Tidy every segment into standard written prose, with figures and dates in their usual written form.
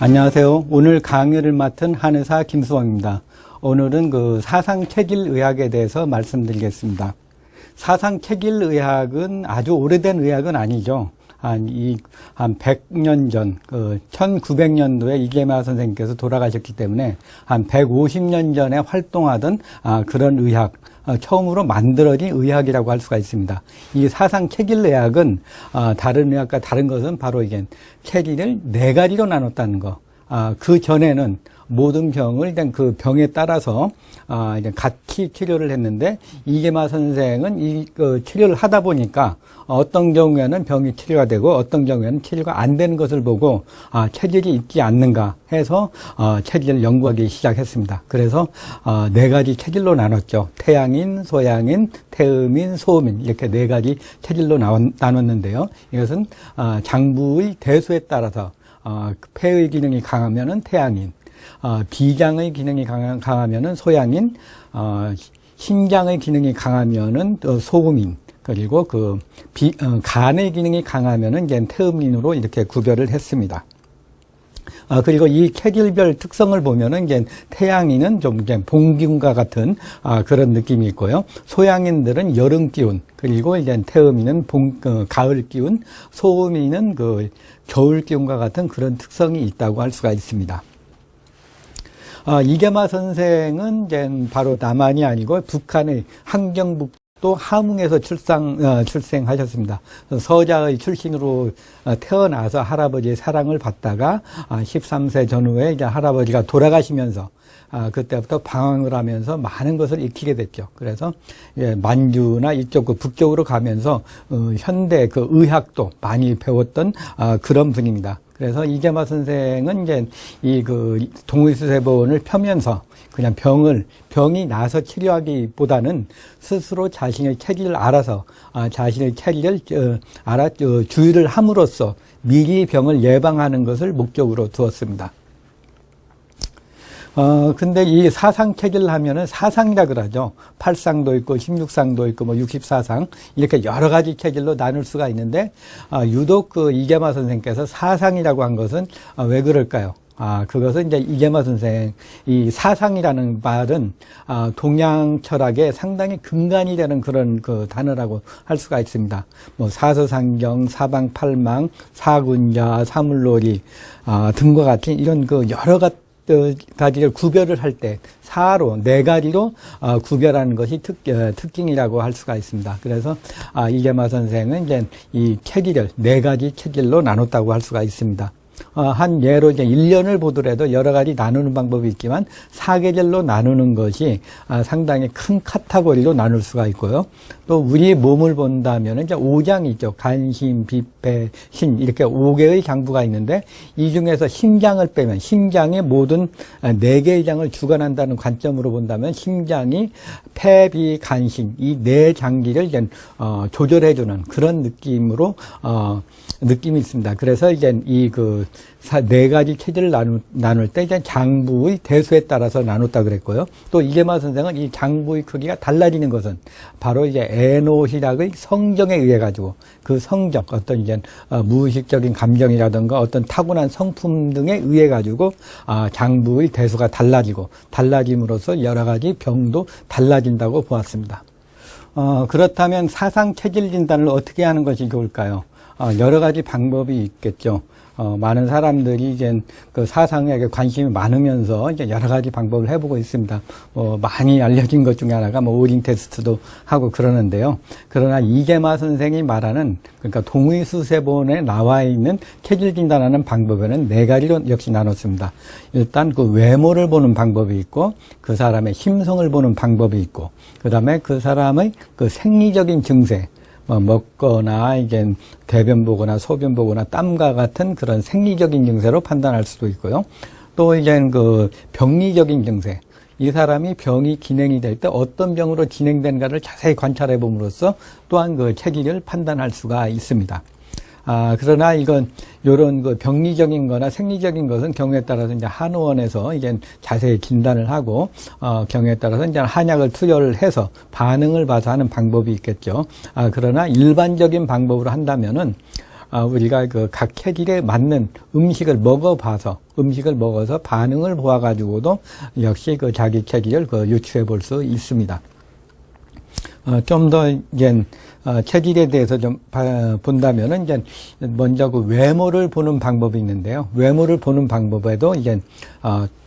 안녕하세요. 오늘 강의를 맡은 한의사 김수왕입니다. 오늘은 사상체질의학에 대해서 말씀드리겠습니다. 사상체질의학은 아주 오래된 의학은 아니죠. 한 100년 전, 1900년도에 이계마 선생님께서 돌아가셨기 때문에 한 150년 전에 활동하던 그런 의학, 처음으로 만들어진 의학이라고 할 수가 있습니다. 이 사상체질의학은 다른 의학과 다른 것은 바로 이게 체질을 4가지로 나눴다는 거. 그 전에는 모든 병을 일단 그 병에 따라서 이제 같이 치료를 했는데 이계마 선생은 치료를 하다 보니까 어떤 경우에는 병이 치료가 되고 어떤 경우에는 치료가 안 되는 것을 보고 체질이 있지 않는가 해서 체질을 연구하기 시작했습니다. 그래서 4가지 체질로 나눴죠. 태양인, 소양인, 태음인, 소음인 이렇게 4가지 체질로 나눴는데요. 이것은 장부의 대수에 따라서 폐의 기능이 강하면은 태양인, 비장의 기능이 강하면은 소양인, 신장의 기능이 강하면은 소음인, 그리고 간의 기능이 강하면은 이제 태음인으로 이렇게 구별을 했습니다. 그리고 이 체질별 특성을 보면은 이제 태양인은 좀 이제 봄 기운과 같은 그런 느낌이 있고요. 소양인들은 여름 기운, 그리고 이제 태음인은 가을 기운, 소음인은 겨울 기운과 같은 그런 특성이 있다고 할 수가 있습니다. 이계마 선생은 이제 바로 남한이 아니고 북한의 함경북도 함흥에서 출생하셨습니다. 서자의 출신으로 태어나서 할아버지의 사랑을 받다가 13세 전후에 이제 할아버지가 돌아가시면서 그때부터 방황을 하면서 많은 것을 익히게 됐죠. 그래서 만주나 이쪽 북쪽으로 가면서 현대 의학도 많이 배웠던 그런 분입니다. 그래서 이계마 선생은 이제 동의수세본을 펴면서 그냥 병이 나서 치료하기보다는 스스로 자신의 체질을 알아서 자신의 체질을 주의를 함으로써 미리 병을 예방하는 것을 목적으로 두었습니다. 근데 이 사상체질을 하면은 사상이라 그러죠. 8상도 있고 16상도 있고 64상 이렇게 여러 가지 체질로 나눌 수가 있는데 유독 이계마 선생께서 사상이라고 한 것은 왜 그럴까요? 그것은 이제 이계마 선생, 이 사상이라는 말은, 동양 철학에 상당히 근간이 되는 그런 단어라고 할 수가 있습니다. 사서상경, 사방팔망, 사군자, 사물놀이, 등과 같은 이런 여러 가지를 구별을 할 때 사로 4가지로 구별하는 것이 특징이라고 할 수가 있습니다. 그래서 이계마 선생은 이제 이 체질을 4가지 체질로 나눴다고 할 수가 있습니다. 한 예로 이제 1년을 보더라도 여러 가지 나누는 방법이 있지만 사계절로 나누는 것이 상당히 큰 카테고리로 나눌 수가 있고요. 또 우리 몸을 본다면 이제 5장이 있죠. 간신, 비폐, 신 이렇게 5개의 장부가 있는데 이 중에서 심장을 빼면 심장의 모든 4개의 장을 주관한다는 관점으로 본다면 심장이 폐, 비, 간신 이 4장기를 이제 조절해주는 그런 느낌이 있습니다. 그래서 이제 4가지 체질을 나눌 때 이제 장부의 대수에 따라서 나눴다 그랬고요. 또 이계마 선생은 이 장부의 크기가 달라지는 것은 바로 이제 에노시락의 성정에 의해 가지고 그 성정, 어떤 이제 무의식적인 감정이라든가 어떤 타고난 성품 등에 의해 가지고 장부의 대수가 달라짐으로써 여러 가지 병도 달라진다고 보았습니다. 그렇다면 사상 체질 진단을 어떻게 하는 것이 좋을까요? 여러 가지 방법이 있겠죠. 많은 사람들이 이제 사상에 관심이 많으면서 이제 여러 가지 방법을 해보고 있습니다. 많이 알려진 것 중에 하나가 오링 테스트도 하고 그러는데요. 그러나 이계마 선생이 말하는 그러니까 동의수세본에 나와 있는 체질 진단하는 방법에는 4가지로 역시 나눴습니다. 일단 외모를 보는 방법이 있고 그 사람의 심성을 보는 방법이 있고 그 다음에 그 사람의 생리적인 증세 먹거나 이제 대변 보거나 소변 보거나 땀과 같은 그런 생리적인 증세로 판단할 수도 있고요. 또 이제 병리적인 증세. 이 사람이 병이 진행이 될 때 어떤 병으로 진행되는가를 자세히 관찰해 봄으로써 또한 체질을 판단할 수가 있습니다. 그러나 요런 병리적인 거나 생리적인 것은 경우에 따라서 이제 한의원에서 이제 자세히 진단을 하고, 경우에 따라서 이제 한약을 투여를 해서 반응을 봐서 하는 방법이 있겠죠. 그러나 일반적인 방법으로 한다면은, 우리가 그 각 체질에 맞는 음식을 먹어서 반응을 보아가지고도 역시 그 자기 체질을 그 유추해 볼 수 있습니다. 좀 더 이제 체질에 대해서 좀 본다면은 이제 먼저 그 외모를 보는 방법이 있는데요. 외모를 보는 방법에도 이제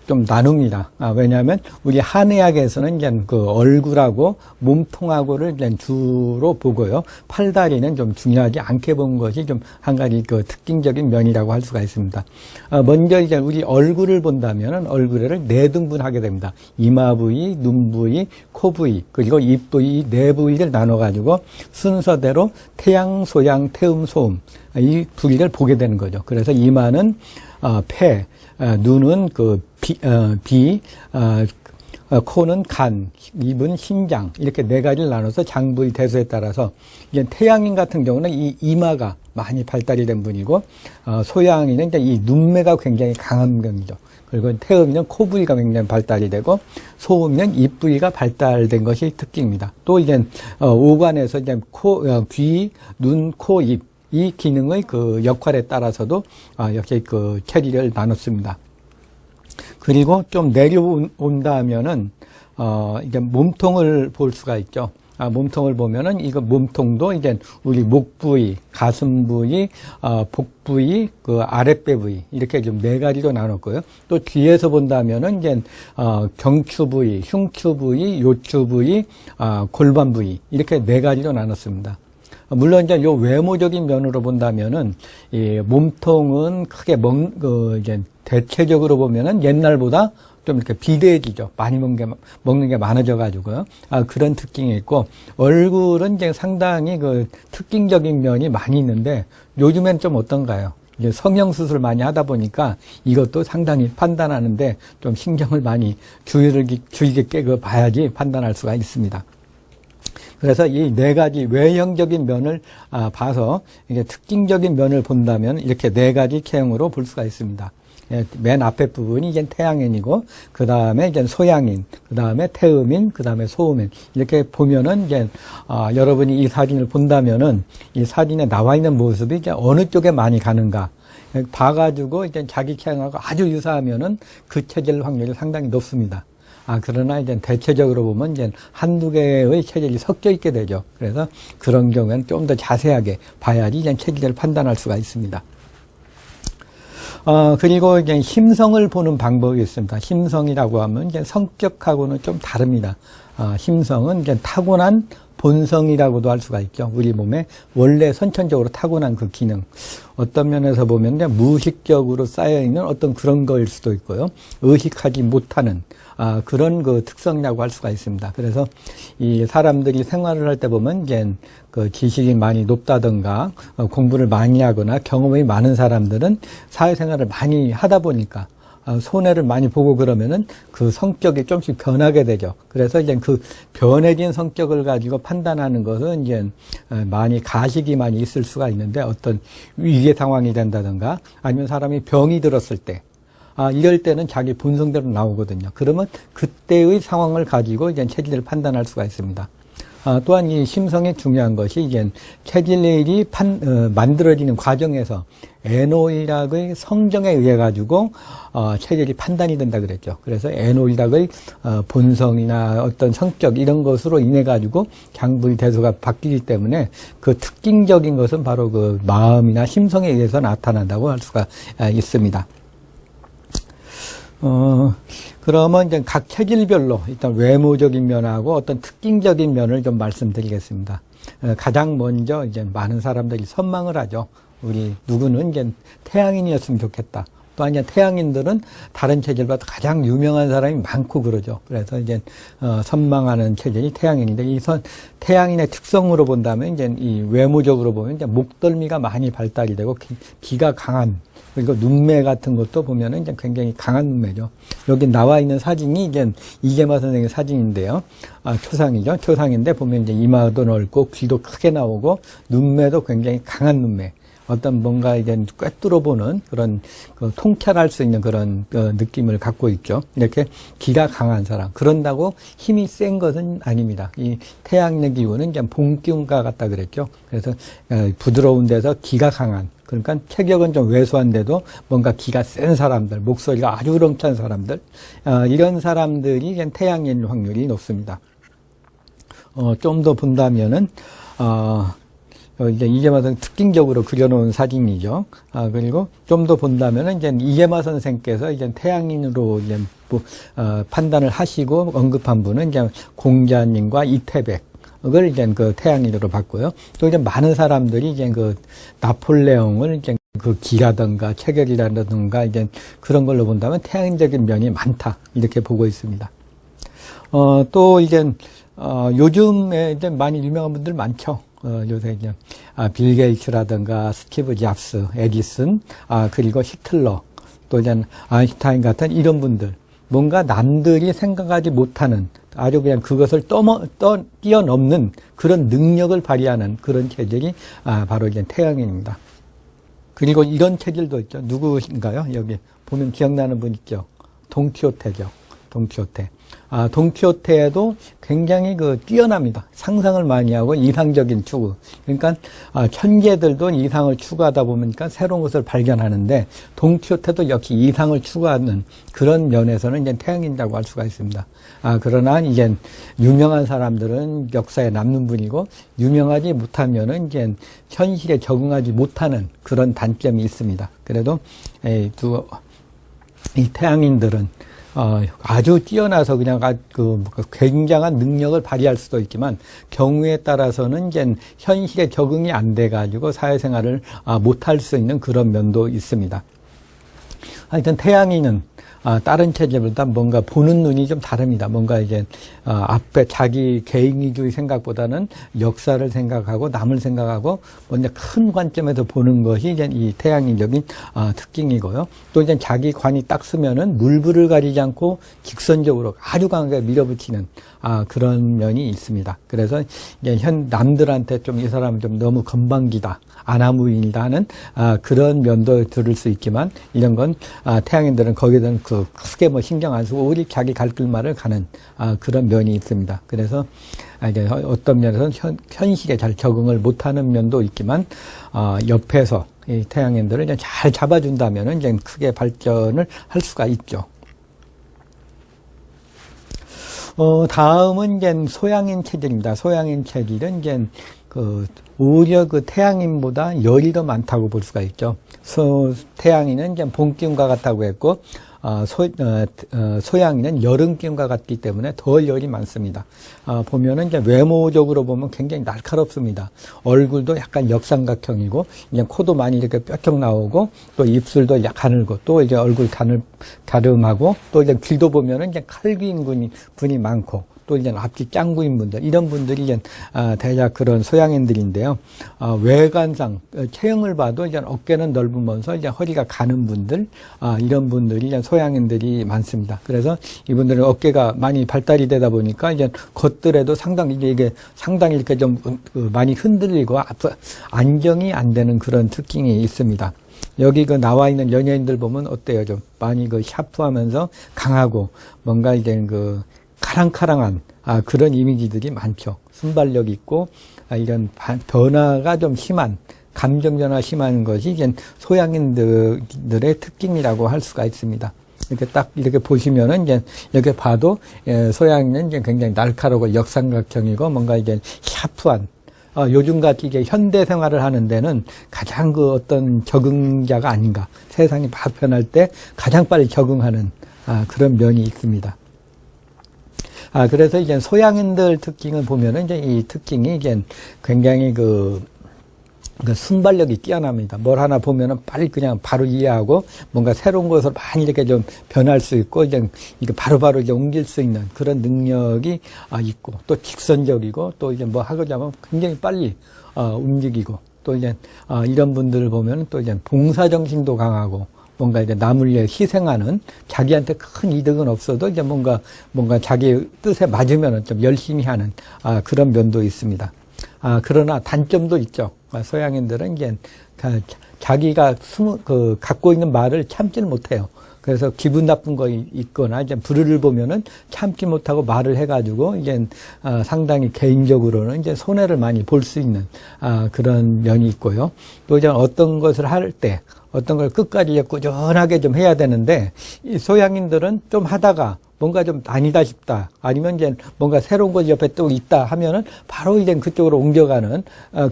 좀 나눕니다. 왜냐하면 우리 한의학에서는 이제 그 얼굴하고 몸통하고를 이제 주로 보고요. 팔다리는 좀 중요하지 않게 본 것이 좀 한 가지 그 특징적인 면이라고 할 수가 있습니다. 먼저 이제 우리 얼굴을 본다면은 얼굴을 네 등분하게 됩니다. 이마 부위, 눈 부위, 코 부위, 그리고 입 부위, 네 부위를 나눠가지고 순서대로 태양, 소양, 태음, 소음 이 부위를 보게 되는 거죠. 그래서 이마는 폐, 눈은 그 비, 코는 간, 입은 신장 이렇게 네 가지를 나눠서 장부의 대소에 따라서 이제 태양인 같은 경우는 이 이마가 많이 발달이 된 분이고 소양인은 이제 이 눈매가 굉장히 강한 병이죠. 그리고 태음인은 코 부위가 굉장히 발달이 되고 소음인은 입 부위가 발달된 것이 특징입니다. 또 이제 오관에서 이제 귀, 눈, 코, 입 이 기능의 그 역할에 따라서도 역시 그 체질을 나눴습니다. 그리고 좀 내려온다면은 이제 몸통을 볼 수가 있죠. 몸통을 보면은 이거 몸통도 이제 우리 목 부위, 가슴 부위, 복 부위, 그 아랫배 부위 이렇게 좀 네 가지로 나눴고요. 또 뒤에서 본다면은 이제 경추 부위, 흉추 부위, 요추 부위, 골반 부위 이렇게 네 가지로 나눴습니다. 물론 이제 요 외모적인 면으로 본다면은 이 몸통은 크게 이제 대체적으로 보면은 옛날보다 좀 이렇게 비대해지죠. 많이 먹는 게 많아져 가지고요. 그런 특징이 있고 얼굴은 이제 상당히 그 특징적인 면이 많이 있는데 요즘엔 좀 어떤가요? 이제 성형 수술 많이 하다 보니까 이것도 상당히 판단하는데 좀 신경을 많이 주의 깊게 봐야지 판단할 수가 있습니다. 그래서 이 네 가지 외형적인 면을 봐서 이게 특징적인 면을 본다면 이렇게 네 가지 체형으로 볼 수가 있습니다. 맨 앞에 부분이 이제 태양인이고 그 다음에 이제 소양인, 그 다음에 태음인, 그 다음에 소음인 이렇게 보면은 이제 여러분이 이 사진을 본다면은 이 사진에 나와 있는 모습이 이제 어느 쪽에 많이 가는가 봐가지고 이제 자기 체형하고 아주 유사하면은 그 체질 확률이 상당히 높습니다. 그러나 이제 대체적으로 보면 이제 한두 개의 체질이 섞여 있게 되죠. 그래서 그런 경우에는 좀 더 자세하게 봐야지 이제 체질을 판단할 수가 있습니다. 그리고 이제 심성을 보는 방법이 있습니다. 심성이라고 하면 이제 성격하고는 좀 다릅니다. 심성은 이제 타고난 본성이라고도 할 수가 있죠. 우리 몸에 원래 선천적으로 타고난 그 기능. 어떤 면에서 보면 이제 무의식적으로 쌓여있는 어떤 그런 거일 수도 있고요. 의식하지 못하는 그런 그 특성이라고 할 수가 있습니다. 그래서 이 사람들이 생활을 할 때 보면 이제 그 지식이 많이 높다든가 공부를 많이 하거나 경험이 많은 사람들은 사회생활을 많이 하다 보니까 손해를 많이 보고 그러면은 그 성격이 좀씩 변하게 되죠. 그래서 이제 그 변해진 성격을 가지고 판단하는 것은 이제 많이 가식이 많이 있을 수가 있는데 어떤 위기 상황이 된다든가 아니면 사람이 병이 들었을 때 이럴 때는 자기 본성대로 나오거든요. 그러면 그때의 상황을 가지고 이제 체질을 판단할 수가 있습니다. 또한 이 심성이 중요한 것이 이제 체질이 만들어지는 과정에서 에노일학의 성정에 의해 가지고 체질이 판단이 된다 그랬죠. 그래서 에노일학의 본성이나 어떤 성격 이런 것으로 인해 가지고 장부의 대소가 바뀌기 때문에 그 특징적인 것은 바로 그 마음이나 심성에 의해서 나타난다고 할 수가 있습니다. 그러면 이제 각 체질별로 일단 외모적인 면하고 어떤 특징적인 면을 좀 말씀드리겠습니다. 가장 먼저 이제 많은 사람들이 선망을 하죠. 우리 누구는 이제 태양인이었으면 좋겠다. 또한 이제 태양인들은 다른 체질보다 가장 유명한 사람이 많고 그러죠. 그래서 이제 선망하는 체질이 태양인인데 태양인의 특성으로 본다면 이제 이 외모적으로 보면 이제 목덜미가 많이 발달이 되고 기가 강한 그리고 눈매 같은 것도 보면은 이제 굉장히 강한 눈매죠. 여기 나와 있는 사진이 이제 이계마 선생의 사진인데요. 초상이죠. 초상인데 보면 이제 이마도 넓고 귀도 크게 나오고 눈매도 굉장히 강한 눈매. 어떤 뭔가 이제 꿰뚫어 보는 그런 통찰할 수 있는 그런 느낌을 갖고 있죠. 이렇게 기가 강한 사람. 그런다고 힘이 센 것은 아닙니다. 이 태양의 기운은 이제 봄기운과 같다 그랬죠. 그래서 부드러운 데서 기가 강한. 그러니까 체격은 좀 왜소한데도 뭔가 기가 센 사람들, 목소리가 아주 우렁찬 사람들, 이런 사람들이 이제 태양인 확률이 높습니다. 좀 더 본다면은, 이제 이재마 선생 특징적으로 그려놓은 사진이죠. 그리고 좀 더 본다면은 이제 이재마 선생께서 이제 태양인으로 이제 판단을 하시고 언급한 분은 이제 공자님과 이태백. 을 이제 그 태양인으로 봤고요. 또 이제 많은 사람들이 이제 그 나폴레옹을 이제 그 기라든가 체격이라든가 이제 그런 걸로 본다면 태양인적인 면이 많다. 이렇게 보고 있습니다. 또 이제, 요즘에 이제 많이 유명한 분들 많죠. 요새 이제, 빌 게이츠라든가 스티브 잡스, 에디슨, 그리고 히틀러, 또 이제 아인슈타인 같은 이런 분들. 뭔가 남들이 생각하지 못하는 아주 그냥 그것을 뛰어넘는 그런 능력을 발휘하는 그런 체질이 바로 이제 태양인입니다. 그리고 이런 체질도 있죠. 누구인가요? 여기 보면 기억나는 분 있죠. 돈키호테죠. 돈키호테. 돈키호테도 굉장히 뛰어납니다. 상상을 많이 하고 이상적인 추구. 그러니까, 천재들도 이상을 추구하다 보니까 새로운 것을 발견하는데, 돈키호테도 역시 이상을 추구하는 그런 면에서는 이제 태양인이라고 할 수가 있습니다. 그러나 이제 유명한 사람들은 역사에 남는 분이고, 유명하지 못하면은 이제 현실에 적응하지 못하는 그런 단점이 있습니다. 그래도, 이 태양인들은 아주 뛰어나서 그냥 굉장한 능력을 발휘할 수도 있지만 경우에 따라서는 이제 현실에 적응이 안 돼 가지고 사회생활을 못할 수 있는 그런 면도 있습니다. 하여튼 태양인은 다른 체제보다 뭔가 보는 눈이 좀 다릅니다. 뭔가 이제 앞에 자기 개인 위주의 생각보다는 역사를 생각하고 남을 생각하고 먼저 큰 관점에서 보는 것이 이제 이 태양인적인 특징이고요. 또 이제 자기 관이 딱 쓰면은 물불을 가리지 않고 직선적으로 아주 강하게 밀어붙이는 그런 면이 있습니다. 그래서 이제 남들한테 좀 이 사람은 좀 너무 건방지다, 아나무인이다 하는 그런 면도 들을 수 있지만 이런 건 태양인들은 거기에 대한 크게 신경 안 쓰고 오직 자기 갈 길만을 가는 그런 면이 있습니다. 그래서 이제 어떤 면에서는 현실에 잘 적응을 못하는 면도 있지만 옆에서 이 태양인들을 이제 잘 잡아준다면은 이제 크게 발전을 할 수가 있죠. 다음은 이제 소양인 체질입니다. 소양인 체질은 이제 오히려 태양인보다 열이 더 많다고 볼 수가 있죠. 태양인은 이제 봄기운과 같다고 했고, 소양인은 여름기운과 같기 때문에 더 열이 많습니다. 보면은 이제 외모적으로 보면 굉장히 날카롭습니다. 얼굴도 약간 역삼각형이고, 이제 코도 많이 이렇게 뾰족 나오고, 또 입술도 가늘고, 또 이제 얼굴 가름하고, 또 이제 귀도 보면은 이제 칼귀인 분이 많고, 또 이제 앞뒤 짱구인 분들, 이런 분들이 이제 대략 그런 소양인들인데요. 외관상 체형을 봐도 이제 어깨는 넓으면서 이제 허리가 가는 분들, 이런 분들이 이제 소양인들이 많습니다. 그래서 이분들은 어깨가 많이 발달이 되다 보니까 이제 걷더라도 상당히 이게 상당히 이렇게 좀 많이 흔들리고 안정이 안 되는 그런 특징이 있습니다. 여기 나와 있는 연예인들 보면 어때요? 좀 많이 샤프하면서 강하고 뭔가 이제 카랑카랑한 그런 이미지들이 많죠. 순발력 있고 이런 변화가 좀 심한 감정 변화 심한 것이 이제 소양인들의 특징이라고 할 수가 있습니다. 이렇게 딱 이렇게 보시면은 이제 이렇게 봐도 소양인은 이제 굉장히 날카롭고 역삼각형이고 뭔가 이제 샤프한 요즘같이 이제 현대 생활을 하는 데는 가장 어떤 적응자가 아닌가. 세상이 막 변할 때 가장 빨리 적응하는 그런 면이 있습니다. 그래서 이제 소양인들 특징을 보면은 이제 이 특징이 이제 굉장히 순발력이 뛰어납니다. 뭘 하나 보면은 빨리 그냥 바로 이해하고 뭔가 새로운 것을 많이 이렇게 좀 변할 수 있고 이제 이게 바로바로 이제 옮길 수 있는 그런 능력이 있고 또 직선적이고 또 이제 뭐 하고자 하면 굉장히 빨리 움직이고 또 이제 이런 분들을 보면은 또 이제 봉사정신도 강하고 뭔가 이제 남을 위해 희생하는 자기한테 큰 이득은 없어도 이제 뭔가 자기 뜻에 맞으면은 좀 열심히 하는 그런 면도 있습니다. 그러나 단점도 있죠. 소양인들은 이제 자기가 갖고 있는 말을 참지를 못해요. 그래서 기분 나쁜 거 있거나 이제 불의를 보면은 참지 못하고 말을 해가지고 이제 상당히 개인적으로는 이제 손해를 많이 볼 수 있는 그런 면이 있고요. 또 이제 어떤 것을 할 때 어떤 걸 끝까지 꾸준하게 좀 해야 되는데 이 소양인들은 좀 하다가 뭔가 좀 아니다 싶다. 아니면 이제 뭔가 새로운 것이 옆에 또 있다 하면은 바로 이제 그쪽으로 옮겨가는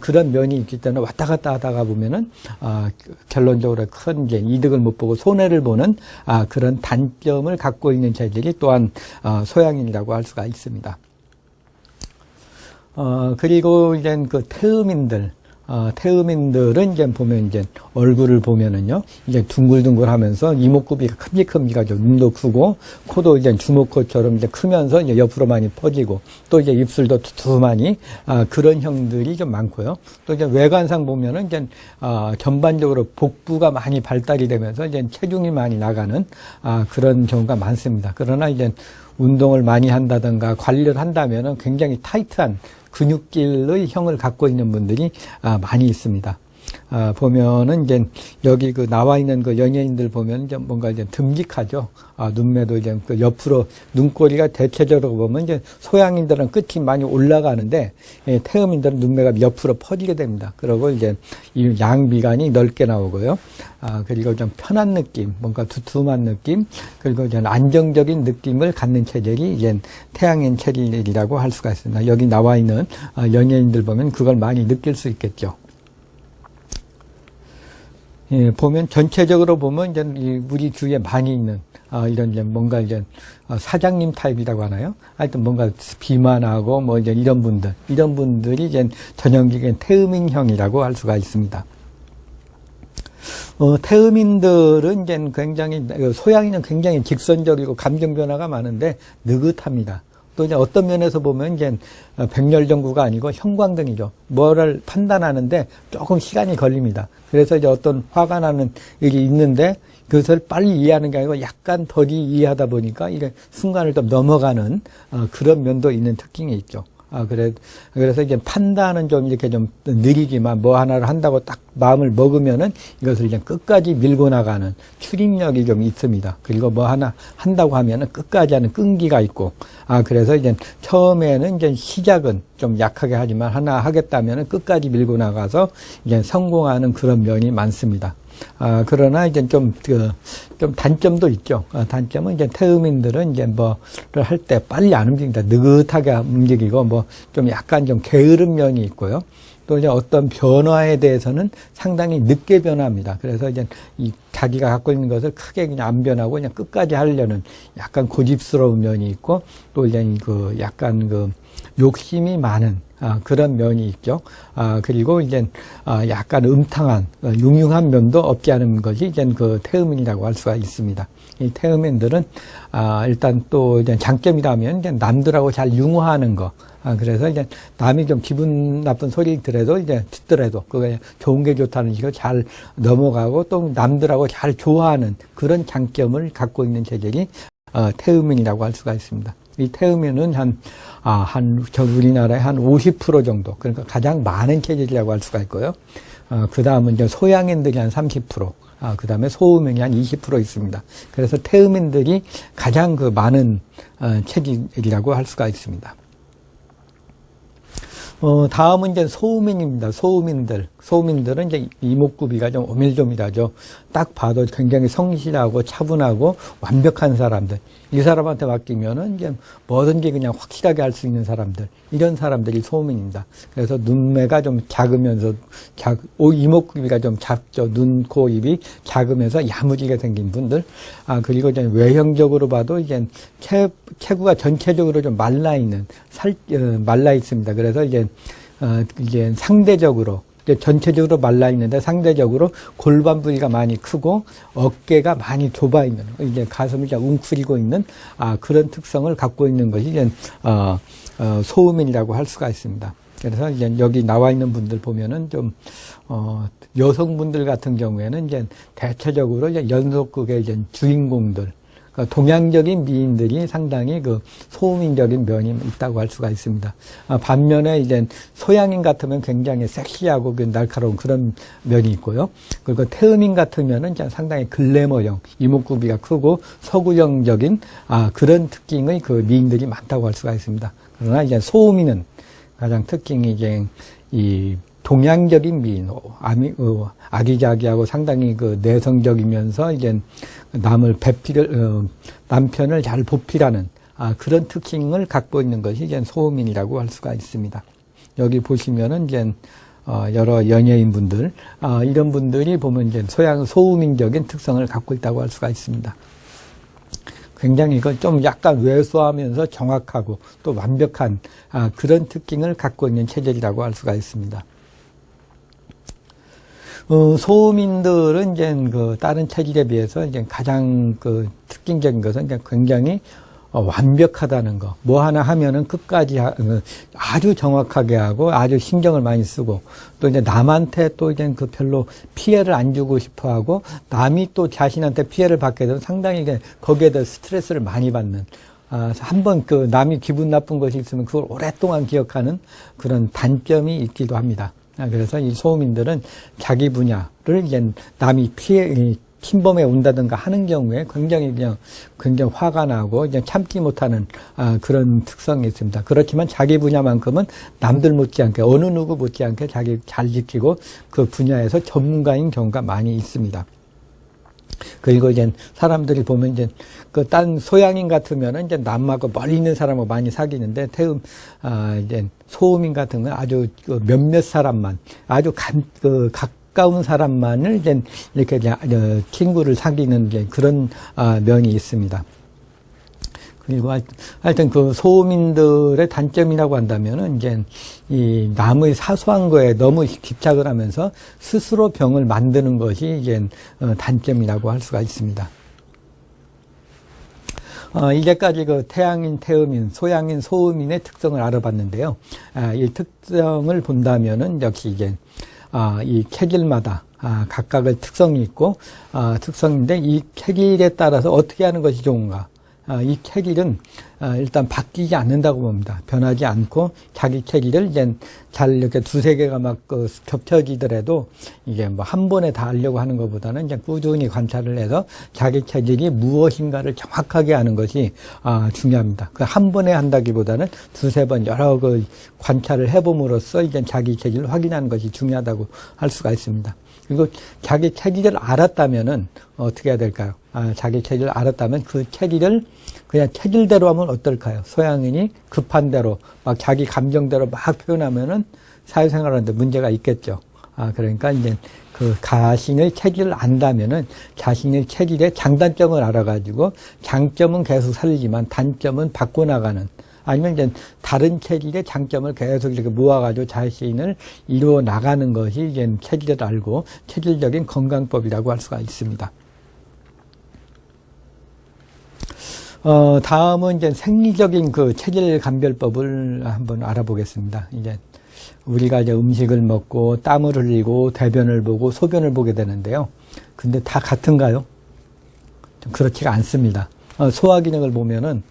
그런 면이 있기 때문에 왔다 갔다 하다가 보면은 결론적으로 큰 이제 이득을 못 보고 손해를 보는 그런 단점을 갖고 있는 체질이 또한 소양인이라고 할 수가 있습니다. 그리고 이제 그 태음인들은 이제 보면 이제 얼굴을 보면은요, 이제 둥글둥글 하면서 이목구비가 큼직큼직하죠. 눈도 크고, 코도 이제 주먹코처럼 이제 크면서 이제 옆으로 많이 퍼지고, 또 이제 입술도 두툼하니, 그런 형들이 좀 많고요. 또 이제 외관상 보면은 이제, 전반적으로 복부가 많이 발달이 되면서 이제 체중이 많이 나가는, 그런 경우가 많습니다. 그러나 이제 운동을 많이 한다든가 관리를 한다면은 굉장히 타이트한 근육질의 형을 갖고 있는 분들이 많이 있습니다. 보면은 이제 여기 그 나와 있는 그 연예인들 보면 이제 뭔가 이제 듬직하죠. 눈매도 이제 그 옆으로 눈꼬리가 대체적으로 보면 이제 소양인들은 끝이 많이 올라가는데 태음인들은 눈매가 옆으로 퍼지게 됩니다. 그리고 이제 이 양비관이 넓게 나오고요. 그리고 좀 편한 느낌, 뭔가 두툼한 느낌, 그리고 이제 안정적인 느낌을 갖는 체질이 이제 태양인 체질이라고 할 수가 있습니다. 여기 나와 있는 연예인들 보면 그걸 많이 느낄 수 있겠죠. 예, 보면 전체적으로 보면 이제 우리 주위에 많이 있는 이런 이제 뭔가 이제 사장님 타입이라고 하나요? 하여튼 뭔가 비만하고 뭐 이제 이런 분들이 이제 전형적인 태음인형이라고 할 수가 있습니다. 태음인들은 이제 굉장히 소양인은 굉장히 직선적이고 감정 변화가 많은데 느긋합니다. 또 이제 어떤 면에서 보면 이제 백렬전구가 아니고 형광등이죠. 뭐를 판단하는데 조금 시간이 걸립니다. 그래서 이제 어떤 화가 나는 일이 있는데 그것을 빨리 이해하는 게 아니고 약간 더디 이해하다 보니까 이게 순간을 좀 넘어가는 그런 면도 있는 특징이 있죠. 그래서 이제 판단은 좀 이렇게 좀 느리지만 뭐 하나를 한다고 딱 마음을 먹으면은 이것을 이제 끝까지 밀고 나가는 추진력이 좀 있습니다. 그리고 뭐 하나 한다고 하면은 끝까지 하는 끈기가 있고, 그래서 이제 처음에는 이제 시작은 좀 약하게 하지만 하나 하겠다면은 끝까지 밀고 나가서 이제 성공하는 그런 면이 많습니다. 그러나 이제 좀 단점도 있죠. 단점은 이제 태음인들은 이제 뭐를 할 때 빨리 안 움직인다. 느긋하게 움직이고 뭐 좀 약간 좀 게으른 면이 있고요. 또 이제 어떤 변화에 대해서는 상당히 늦게 변합니다. 그래서 이제 이 자기가 갖고 있는 것을 크게 그냥 안 변하고 그냥 끝까지 하려는 약간 고집스러운 면이 있고 또 이제 그 약간 그 욕심이 많은 그런 면이 있죠. 그리고 이제 약간 음탕한 융융한 면도 없지 않은 것이 이제 그 태음인이라고 할 수가 있습니다. 이 태음인들은 일단 또 이제 장점이라면 이제 남들하고 잘 융화하는 거. 그래서 이제 남이 좀 기분 나쁜 소리 들어도 이제 듣더라도 그게 좋은 게 좋다는 식으로 잘 넘어가고 또 남들하고 잘 좋아하는 그런 장점을 갖고 있는 체질이 태음인이라고 할 수가 있습니다. 이 태음인은 우리나라의 한 50% 정도, 그러니까 가장 많은 체질이라고 할 수가 있고요. 그 다음은 이제 소양인들이 한 30%, 그 다음에 소음인이 한 20% 있습니다. 그래서 태음인들이 가장 그 많은 체질이라고 할 수가 있습니다. 다음은 이제 소음인입니다. 소음인들은 이제 이목구비가 좀 오밀조밀하죠. 딱 봐도 굉장히 성실하고 차분하고 완벽한 사람들. 이 사람한테 맡기면은 이제 뭐든지 그냥 확실하게 할 수 있는 사람들. 이런 사람들이 소음인입니다. 그래서 눈매가 좀 작으면서, 이목구비가 좀 작죠. 눈, 코, 입이 작으면서 야무지게 생긴 분들. 그리고 이제 외형적으로 봐도 이제 체구가 전체적으로 좀 말라 있습니다. 그래서 이제 상대적으로, 전체적으로 말라 있는데 상대적으로 골반 부위가 많이 크고 어깨가 많이 좁아 있는, 이제 가슴을 웅크리고 있는 그런 특성을 갖고 있는 것이 이제 소음인이라고 할 수가 있습니다. 그래서 이제 여기 나와 있는 분들 보면은 좀 여성분들 같은 경우에는 이제 대체적으로 이제 연속극의 이제 주인공들, 그러니까 동양적인 미인들이 상당히 그 소민적인 면이 있다고 할 수가 있습니다. 반면에 이제 소양인 같으면 굉장히 섹시하고 그 날카로운 그런 면이 있고요. 그리고 태음인 같으면은 이제 상당히 글래머형, 이목구비가 크고 서구형적인 그런 특징의 그 미인들이 많다고 할 수가 있습니다. 그러나 이제 소음인은 가장 특징이 이제 이 동양적인 미인, 아기자기하고 상당히 그 내성적이면서 이제 남편을 잘 보필하는 그런 특징을 갖고 있는 것이 이제 소음인이라고 할 수가 있습니다. 여기 보시면은 이제 여러 연예인분들, 이런 분들이 보면 이제 소음인적인 특성을 갖고 있다고 할 수가 있습니다. 굉장히 이건 좀 약간 왜소하면서 정확하고 또 완벽한 그런 특징을 갖고 있는 체질이라고 할 수가 있습니다. 소음인들은 이제 그 다른 체질에 비해서 이제 가장 그 특징적인 것은 이제 굉장히 완벽하다는 거. 뭐 하나 하면은 끝까지 아주 정확하게 하고 아주 신경을 많이 쓰고 또 이제 남한테 또 이제 그 별로 피해를 안 주고 싶어 하고 남이 또 자신한테 피해를 받게 되면 상당히 거기에 대해 스트레스를 많이 받는 한번 그 남이 기분 나쁜 것이 있으면 그걸 오랫동안 기억하는 그런 단점이 있기도 합니다. 그래서 이 소음인들은 자기 분야를 이제 남이 침범해 온다든가 하는 경우에 굉장히 화가 나고 참지 못하는 그런 특성이 있습니다. 그렇지만 자기 분야만큼은 남들 못지않게 어느 누구 못지않게 자기 잘 지키고 그 분야에서 전문가인 경우가 많이 있습니다. 그리고 이제 사람들이 보면 이제 그 딴 소양인 같으면은 이제 남하고 멀리 있는 사람하고 많이 사귀는데 이제 소음인 같은 건 아주 몇몇 사람만 아주 가까운 사람만을 이제 이렇게 친구를 사귀는 이제 그런 면이 있습니다. 그리고 하여튼 그 소음인들의 단점이라고 한다면은 이제 이 남의 사소한 거에 너무 집착을 하면서 스스로 병을 만드는 것이 이제 단점이라고 할 수가 있습니다. 이제까지 그 태양인, 태음인, 소양인, 소음인의 특성을 알아봤는데요. 이 특성을 본다면은 역시 이제 이 체질마다 각각의 특성이 있고 특성인데 이 체질에 따라서 어떻게 하는 것이 좋은가? 이 체질은 일단 바뀌지 않는다고 봅니다. 변하지 않고 자기 체질을 이제 잘 이렇게 두세 개가 막 겹쳐지더라도 이게 뭐 한 번에 다 하려고 하는 것보다는 이제 꾸준히 관찰을 해서 자기 체질이 무엇인가를 정확하게 하는 것이 중요합니다. 그 한 번에 한다기보다는 두세 번 여러 그 관찰을 해봄으로써 이제 자기 체질을 확인하는 것이 중요하다고 할 수가 있습니다. 그리고 자기 체질을 알았다면은 어떻게 해야 될까요? 자기 체질을 알았다면 그 체질을 그냥 체질대로 하면 어떨까요? 소양인이 급한 대로 막 자기 감정대로 막 표현하면은 사회생활하는데 문제가 있겠죠. 그러니까 이제 그 자신의 체질을 안다면은 자신의 체질의 장단점을 알아가지고 장점은 계속 살리지만 단점은 바꿔나가는 아니면 이제 다른 체질의 장점을 계속 이렇게 모아가지고 자신을 이루어 나가는 것이 이제 체질을 알고 체질적인 건강법이라고 할 수가 있습니다. 다음은 이제 생리적인 그 체질 감별법을 한번 알아보겠습니다. 이제 우리가 이제 음식을 먹고 땀을 흘리고 대변을 보고 소변을 보게 되는데요. 근데 다 같은가요? 좀 그렇지가 않습니다. 소화 기능을 보면은